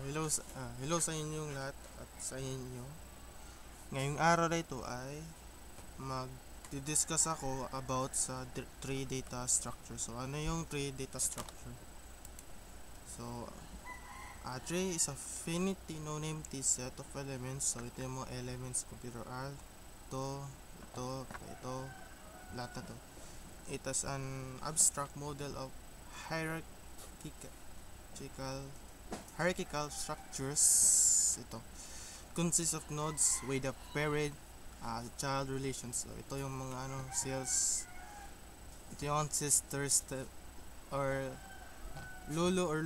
Hello sa inyong lahat at sa inyo. Ngayong araw na ito ay mag-discuss ako about sa tree data structure. So, ano yung tree data structure? So, a tree is a finite no-empty set of elements. So, ito yung mga elements, computer R, ito, lahat na to. It has an abstract model of hierarchical hierarchical structures. Ito consists of nodes with a parent child relations. So ito yung mga cells, ito yung ancestors or lolo or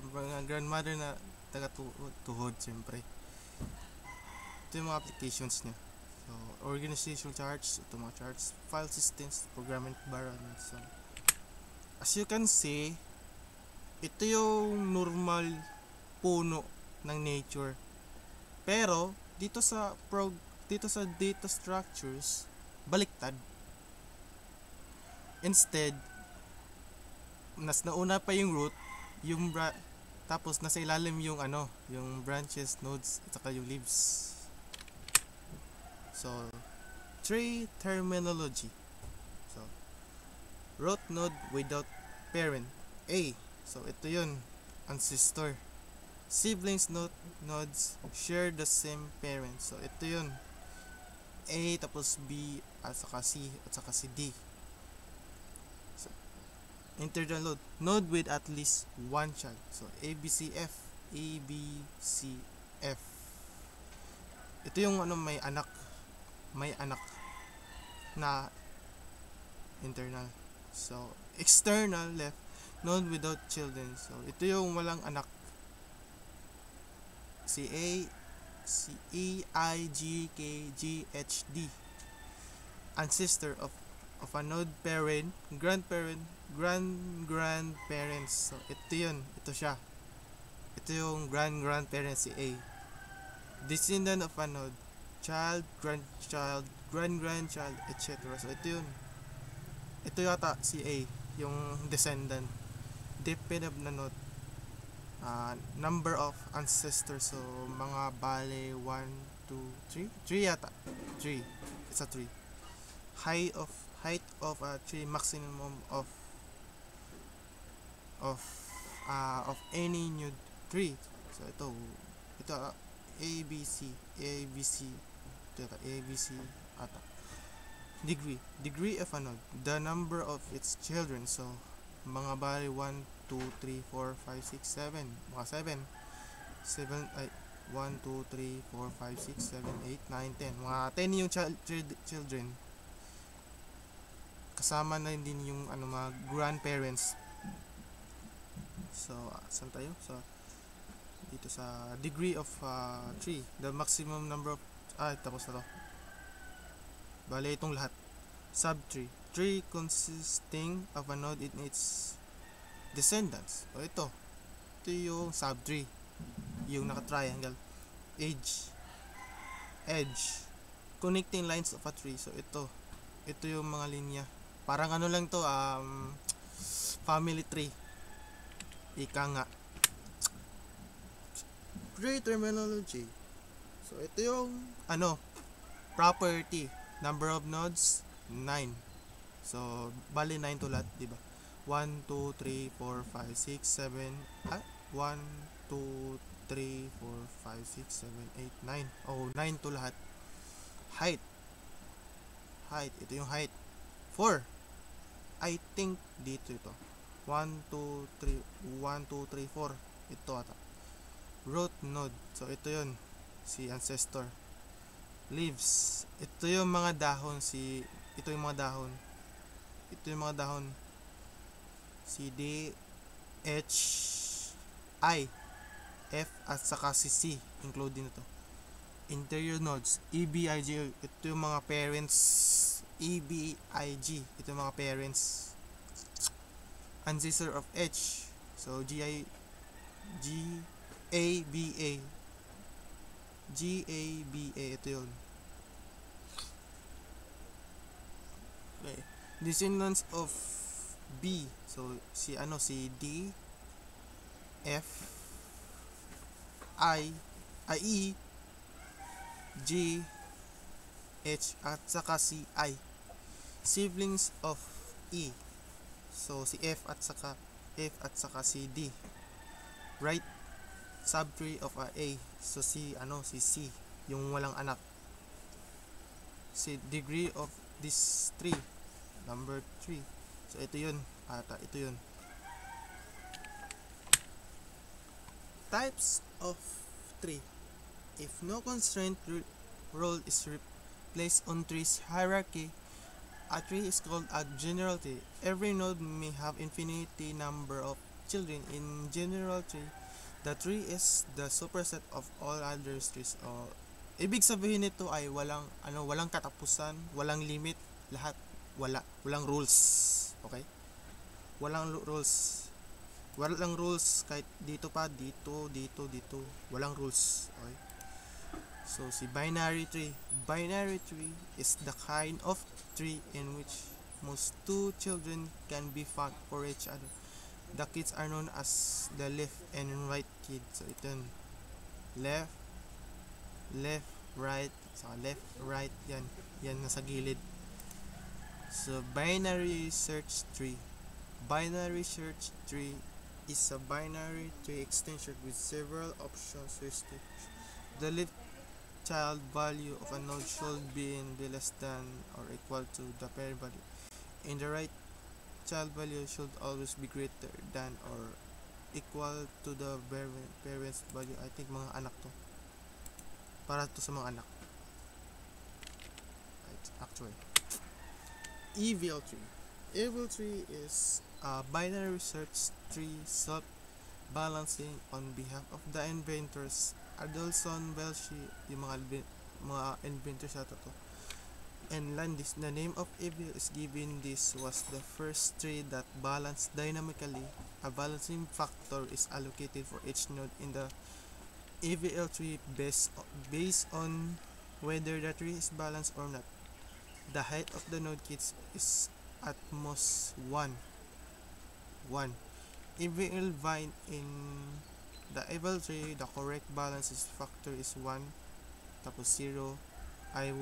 mga grandmother na taga tuhod siyempre. Ito yung mga applications niya. So organizational charts, ito mga charts, file systems, programming environment. So as you can see, ito yung normal puno ng nature. Pero dito sa data structures, baliktad. Instead, nauna pa yung root, tapos nasa ilalim yung yung branches, nodes, at saka yung leaves. So, tree terminology. So, root node without parent. A. So, ito yun, ancestor. Siblings nodes share the same parent. So, ito yun, A, tapos B, at saka C, at saka si D. So, internal node with at least one child. So, ABCF, ABCF. Ito yung may anak na internal. So, external left, node without children. So, ito yung walang anak. Si E, I, G, K, G, H, D. Ancestor of a node parent, grandparent, grandparents. So, ito yun. Ito siya. Ito yung grandparents, si A. Descendant of a node, child, grandchild, grandchild, etc. So, ito yun. Ito yata si A, yung descendant. Dependent na node. Number of ancestors. So, mga bale 1, 2, 3 yata. 3. It's a 3. Height of a tree, maximum of any new tree. So, ito ABC ata. Degree of a node, the number of its children. So, mga bali 1, 2, 3, 4, 5, 6, 7. Mga 7 ay 1, 2, 3, 4, 5, 6, 7, 8, 9, 10. Mga 10 yung children. Kasama na din yung mga grandparents. So, saan tayo? So, dito sa degree of tree, the maximum number of tapos na to. Bale, itong lahat. Subtree. Tree consisting of a node in its descendants. O ito yung subtree, yung naka-triangle. Edge. Connecting lines of a tree. So ito yung mga linya. Parang lang to, family tree. Ika nga. Tree terminology. So ito yung property. Number of nodes 9. So bali 9 to lahat, di ba? 1, 2, 3, 4, 5, 6, 7 1, 2, 3, 4, 5, 6, 7, 8, 9. Oh, 9 to lahat. Height. Ito yung height. 4. I think dito ito. 1, 2, 3, 1, 2, 3, 4. Ito ata. Root node. So ito yun, si ancestor. Leaves. Ito yung mga dahon, ito yung mga dahon. C, D, H, I, F, at saka si C, including ito. Interior nodes, E, B, I, G. Ito yung mga parents. E, B, I, G. Ito yung mga parents. Ancestor of H. So, G, A, B, A. G, A, B, A. Ito yun. Okay. Descendants of B. So, si D, F, E, G, H, at saka si I. Siblings of E. So si F at saka si D. Right subtree of A. So si C, yung walang anak. Si degree of this tree, number 3. So ito yun. Ito yun. Types of tree. If no constraint rule is placed on tree's hierarchy, a tree is called a general tree. Every node may have infinity number of children. In general tree, the tree is the superset of all other trees. Ibig sabihin nito ay walang katapusan, walang limit, lahat walang rules. Okay? Rules. Walang rules kahit dito walang rules. Okay? So si binary tree. Binary tree is the kind of tree in which most two children can be found for each other. The kids are known as the left and right kid. So ito yun. Left, right. So left, right, yan nasa gilid. So binary search tree. Binary search tree is a binary tree extension with several options. The left child value of a node should be less than or equal to the parent value. In the right child value should always be greater than or equal to the parent's value. I think mga anak to. Para to sa mga anak. Actually. Evil tree. Evil tree is a binary search tree self-balancing on behalf of the inventors. Adelson Belshi, yung mga inventors ata to. And Landis, the name of evil is given. This was the first tree that balanced dynamically. A balancing factor is allocated for each node in the EVL tree based on whether the tree is balanced or not. The height of the node kids is at most 1. EVL vine in the EVL tree, the correct balance factor is 1, tapos 0, 1,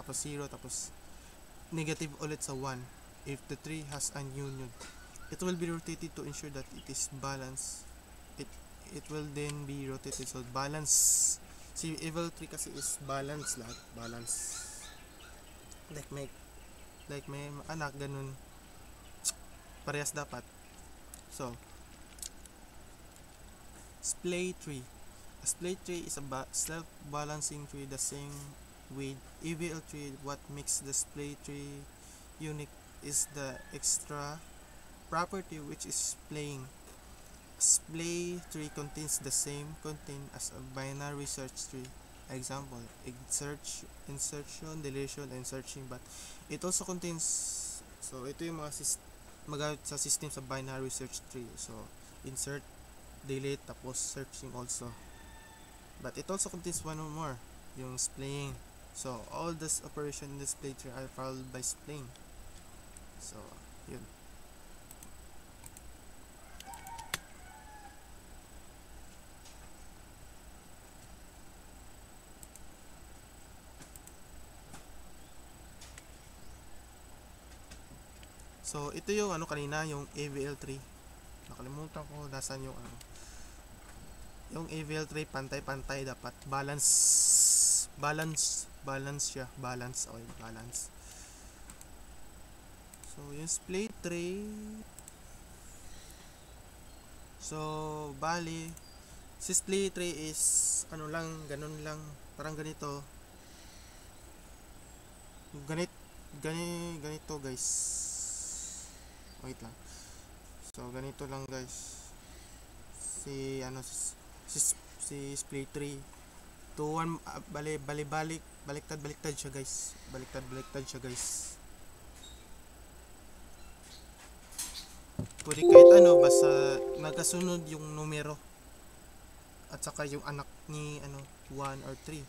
tapos 0, tapos negative ulit sa 1. If the tree has a new node, it will be rotated to ensure that it is balanced. It will then be rotated, so balance. Si EVL tree kasi is balance lahat, balance. Like may anak ganun, parehas dapat. So splay tree. A splay tree is a self-balancing tree the same with EVL tree. What makes the splay tree unique is the extra property, which is splaying. A splay tree contains the same content as a binary search tree. Example, insertion, deletion, and searching, but it also contains, so ito yung mga sa system sa binary search tree. So insert, delete, tapos searching also, but it also contains one or more, yung splaying. So all this operation in the splay tree are followed by splaying. So yun. So ito yung kanina, yung AVL tree. Nakalimutan ko nasan yung yung AVL tree, pantay-pantay dapat, balance siya, okay, balance. So yung split tree, so bali si split tree is ganun lang, parang ganito guys. Wait lang. So ganito lang guys. Si split tree. 2 1 baliktad siya guys. Baliktad siya guys. Pwede kahit basta nagkasunod yung numero at saka yung anak ni 1 or 3.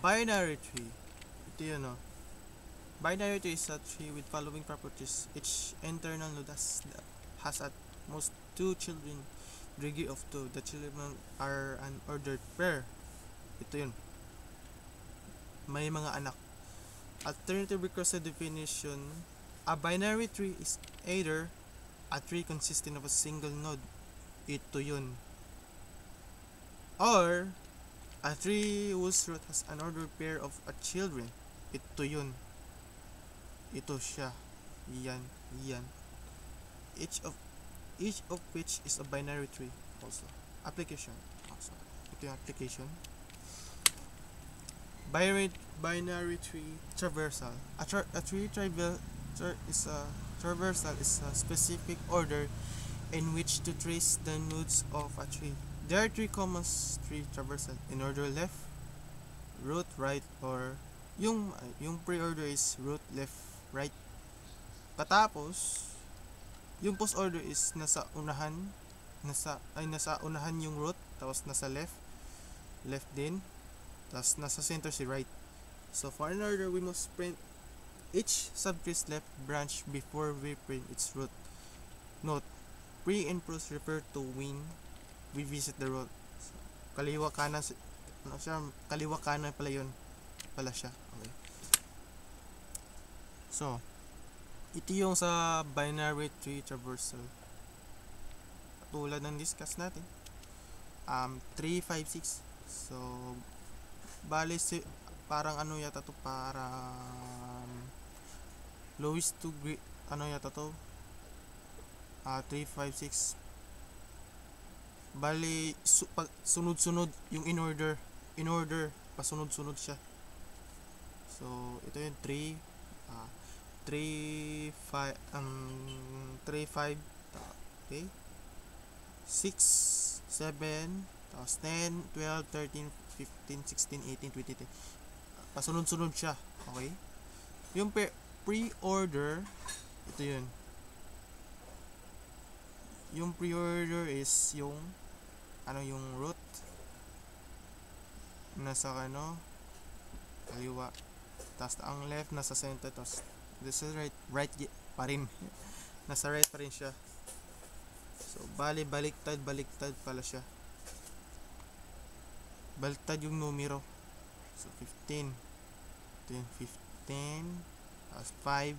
Binary tree. Ito yun Binary tree is a tree with following properties. Each internal node has at most 2 children. degree of 2. The children are an ordered pair. Ito yun. May mga anak. Alternative recursive definition. A binary tree is either a tree consisting of a single node. Ito yun. Or a tree whose root has an ordered pair of children. Ito yun. Ito siya. Yan. Yan. Each of which is a binary tree also. Application. Also. Ito yung application. Binary tree traversal. A tree traversal is a specific order in which to trace the nodes of a tree. There are three common tree traversal: in order left, root right, or yung pre-order is root left right. Katapos yung post order is nasa unahan yung root, tapos nasa left din, tapos nasa center si right. So for an order, we must print each subtree's left branch before we print its root. Note: pre and post refer to when we visit the root. So, kaliwa kanan pala yun pala siya. Okay. So ito yung sa binary tree traversal. Tulad ng discuss natin. 3, 5, 6. So bali parang ano yata to, parang lowest to ano yata to. 3, 5, 6. Bali sunod-sunod yung in order pasunod-sunod siya. So ito yung 3 3, 5, 3, 5, okay, 6, 7, tapos 10, 12, 13, 15, 16, 18, 20, pasunod-sunod siya. Okay, yung pre-order, ito yun. Yung pre-order is yung yung root nasa kaliwa, tapos ang left nasa center, tapos this is right pa rin. Nasa right pa rin siya. So bali baliktad pala siya. Baliktad yung numero. So 15, ito yung 15, tapos 5,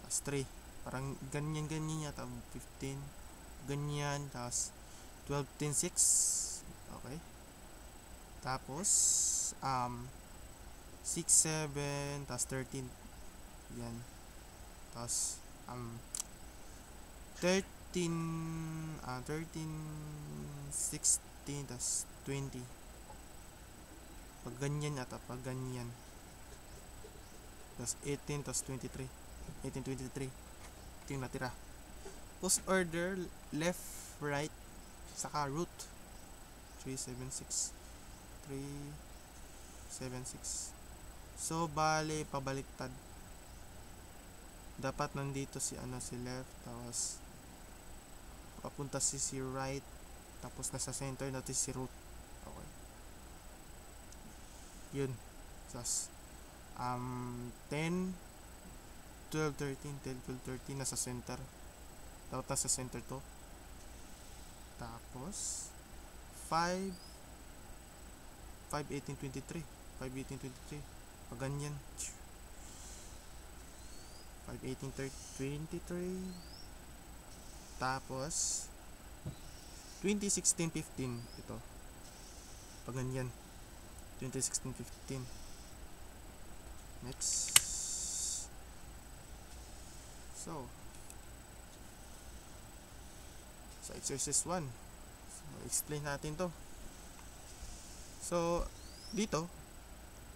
tapos 3, parang ganyan yata. 15 ganyan, tapos 12, 10, 6. Okay, tapos 6, 7, tapos 13. Yan. Tapos 13, 16, tapos 20. Pag ganyan ata, pag ganyan. Tapos 18, tapos 23. 18, 23. Ito yung natira. Post order, left, right, saka root. 3, 7, 6. 3, 7, 6. So bali pabaliktad. Dapat nandito si left, tapos papunta si right, tapos nasa center natin si root. Okay, yun. Tapos 10, 12, 13, 10, 12, 13 nasa center. Dapat nasa center to. Tapos 5, 18, 23. 5, 18, 23. Pag ganyan. 5, 18, 23. Tapos 20, 16, 15. Ito. Pag ganyan. 20, 16, 15. Next. So exercise 1. So explain natin to. So dito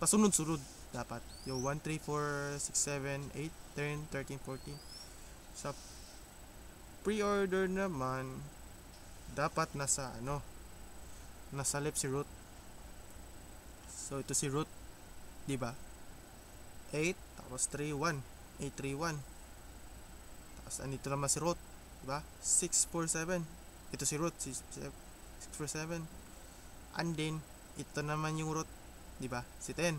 pasunod-sunod dapat yung 1, 3, 4, 6, 7, 8, 10, 13, 14. Sa pre-order naman dapat nasa left si root. So ito si root, di ba? 8 tapos 3, 1. 8, 3, 1. Tapos andito naman si root, di ba? 6, 4, 7. Ito si root, 6, 4, 7. And then ito naman yung root, di ba? Si 10.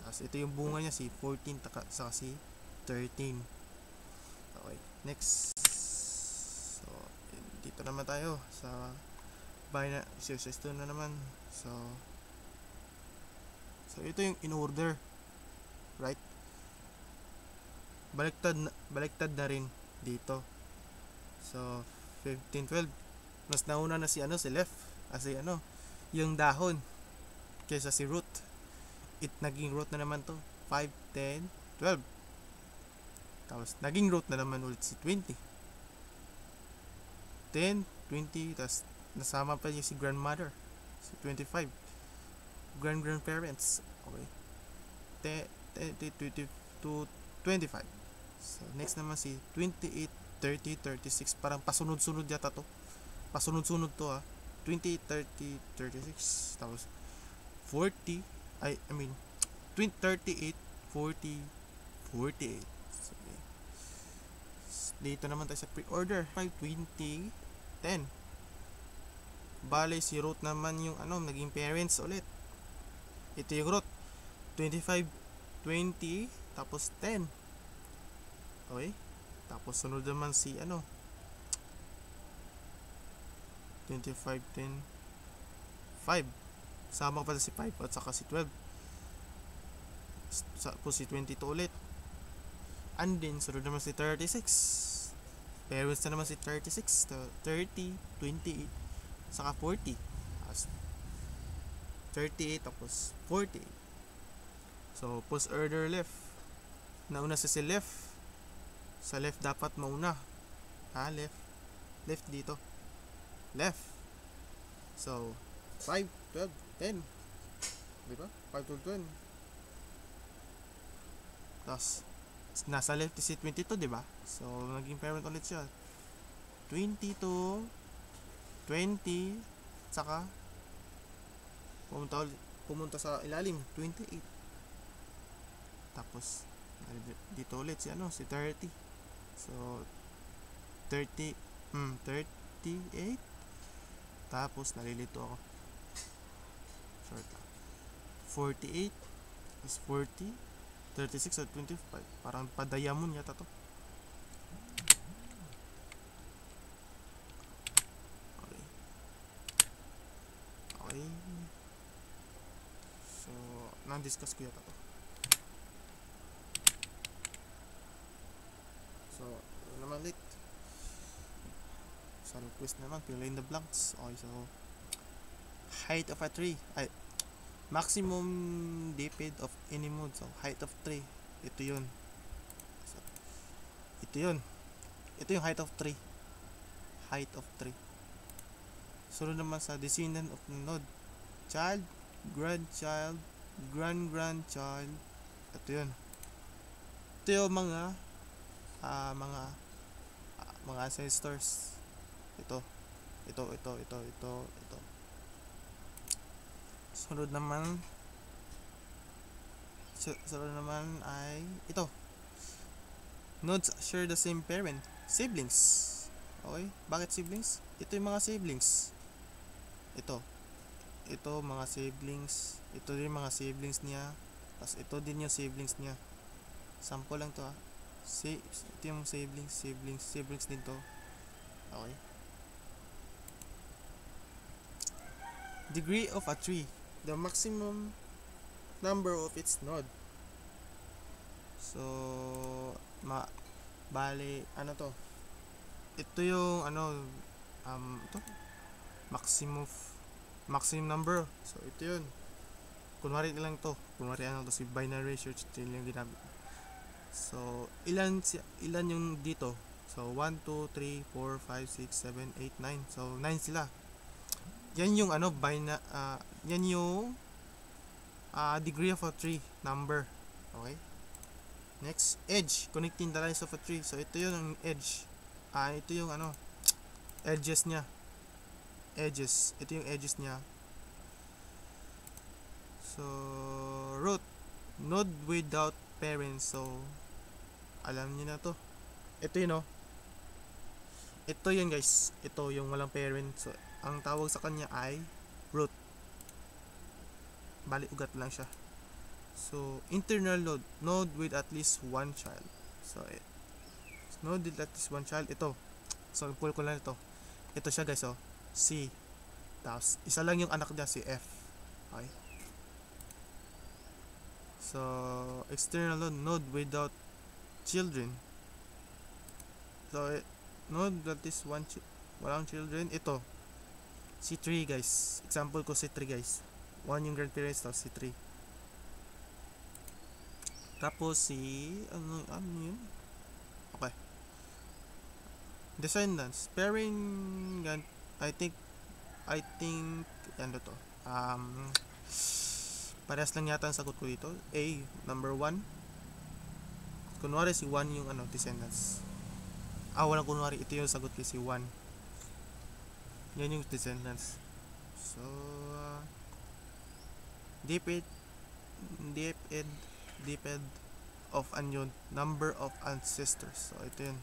Tapos ito yung bunga niya, si 14 saka si 13. Okay, next. So dito naman tayo sa binary exercise 2 na naman. So ito yung in order, right? Baliktad na rin dito. So 15, 12, mas nauna na si left, kasi yung dahon kaysa si root. Naging root na naman to 5, 10, 12. Tapos naging root na naman ulit si 20, 10, 20, tapos nasama pa niya si grandmother, si 25, grandparents. Okay, 10, 20 to 25. So next naman si 28, 30, 36. Parang pasunod-sunod yata to. Pasunod-sunod to 28, 30, 36. Tapos 40, I mean 38, 40, 48. So, okay. Dito naman tayo sa pre-order. 5, 20, 10. Bale si root naman yung naging parents ulit. Ito yung root. 25, 20, tapos 10. Okay? Tapos sunod naman si 25, 10, 5. Sama pa si 5 at saka si 12. Tapos si 22 ulit. And then sunod naman si 36. Parents na naman si 36, 30, 28, saka 40. 38 tapos 40. So post order left. Nauna si left. Sa left dapat mauna. Left dito. Left. So 5, 12, 10. Diba? 5, 12, 10. Tapos nasa left si 22, diba? So naging parent ulit siya. 22, 20, saka pumunta sa ilalim 28. Tapos dito ulit si 30. So 38. Tapos nalilito ako. Short lang. 48 is 40, 36 at 25. Parang pa-diamond yata to. Okay. So na-discuss ko yata to. So naman ulit. So request naman, fill in the blanks. Okay, so height of a tree, maximum depth of any mode. So height of tree, ito yun. So, ito yung height of tree. Height of tree. Sunod naman sa descendant of node, child, grandchild, grandchild. Ito yun. Ito yung mga ancestors. Ito. Sunod naman ay ito. Nodes share the same parent. Siblings. Okay? Bakit siblings? Ito yung mga siblings. Ito mga siblings. Ito din mga siblings niya. Tapos ito din yung siblings niya. Sample lang to ito yung siblings din to. Okay. Degree of a tree, the maximum number of its node. So bale to, ito yung ito maximum number. So ito yun, kunwari to si binary search tree yung ginamit. So ilan yung dito? So 1, 2, 3, 4, 5, 6, 7, 8, 9. So 9 sila. Yan yung yan yung degree of a tree number. Okay? Next, edge, connecting the lines of a tree. So ito yung ang edge. Ito yung edges niya. Ito yung edges niya. So root, node without parents. So alam niyo na to. Ito yun ito yun guys. Ito yung walang parent. So ang tawag sa kanya ay root. Bali ugat lang siya. So internal node with at least one child. So node with at least one child, ito. So pull ko lang ito. ito siya guys, oh. C. Tapos, isa lang yung anak niya, si F. Okay. So, external node without children. So, node that is walang children. Ito, C3 guys. Example ko C3 guys. 1 yung grandparents, tapos C3. Tapos ano yun? Okay. Descendants. Pairing, I think, ano to? Parehas lang yata ang sagot ko dito. A, number 1. Kunwari si 1 yung descendants. Walang kunwari. Ito yung sagot ko, si 1. Yan yung descendants. So, depend of number of ancestors. So, ito yun.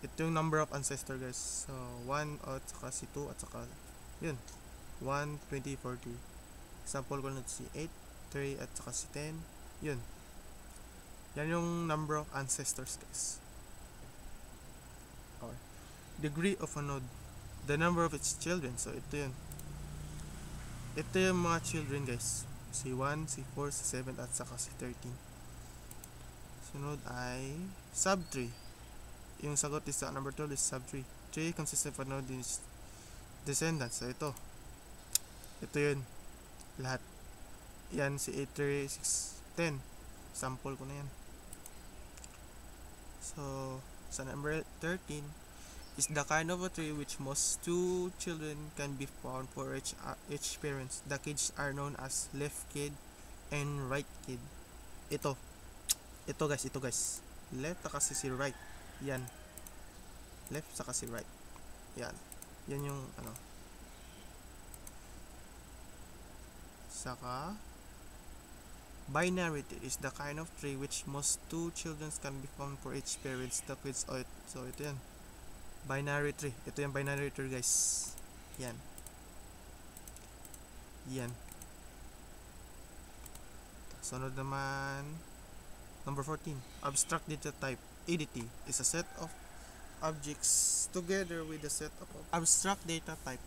Ito yung number of ancestor guys. So, 1 at saka si 2 at saka yun. 1, 20, 40. Example ko na si 8, 3 at saka si 10. Yun. Yan yung number of ancestors guys. Okay. Degree of a node. The number of its children. So, ito yun. Ito yung mga children guys. Si 1, si 4, si 7 at saka si 13. Sunod ay sub 3. Yung sagot is number 12 is sub 3. 3 consists of a node is descendants. So, ito yun. Lahat. Yan, si 8, 3, 6, 10. Sample ko na yan. So, sa number 13 is the kind of a tree which most 2 children can be found for each parents. The kids are known as left kid and right kid. Ito guys. Left kasi si right. Yan. Left saka si right. Yan. Yan yung Saka binary tree is the kind of tree which most 2 children can be found for each parents. The kids, so ito yan. Binary tree. Ito yung binary tree guys. Yan. Sunod naman, number 14. Abstract data type. ADT is a set of objects together with a set of abstract data type.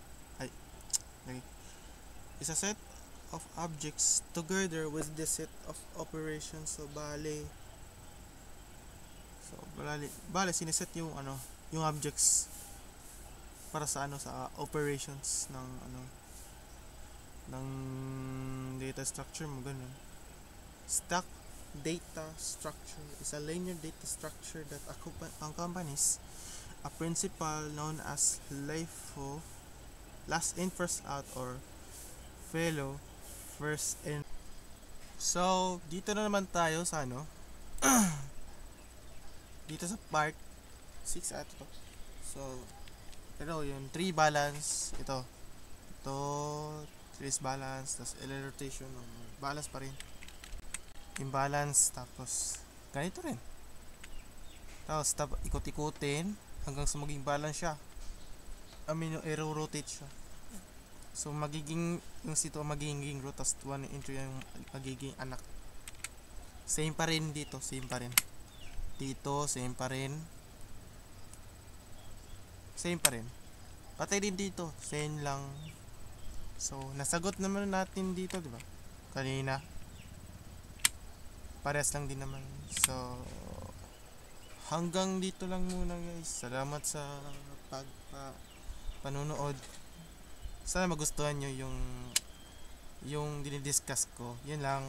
Is a set of objects together with the set of operations. So bale sineset yung yung objects para sa sa operations ng data structure mo, ganun. Stack data structure is a linear data structure that accompanies a principle known as LIFO, last in first out, or fellow first in. So dito na naman tayo sa dito sa part 6 at ito. So ito yung 3 balance, ito 3 balance, tapos rotation, balance pa rin, imbalance, tapos ganito rin, tapos ikot-ikutin hanggang sa maging balance siya. Rotate siya. So magiging yung sito magiging root, tapos 1 into yung magiging anak. Same pa rin dito, same pa rin dito, same pa rin, patay din dito, same lang. So nasagot naman natin dito, di ba? Kanina parehas lang din naman. So hanggang dito lang muna guys. Salamat sa panunood. Sana magustuhan nyo yung dinidiscuss ko. Yun lang.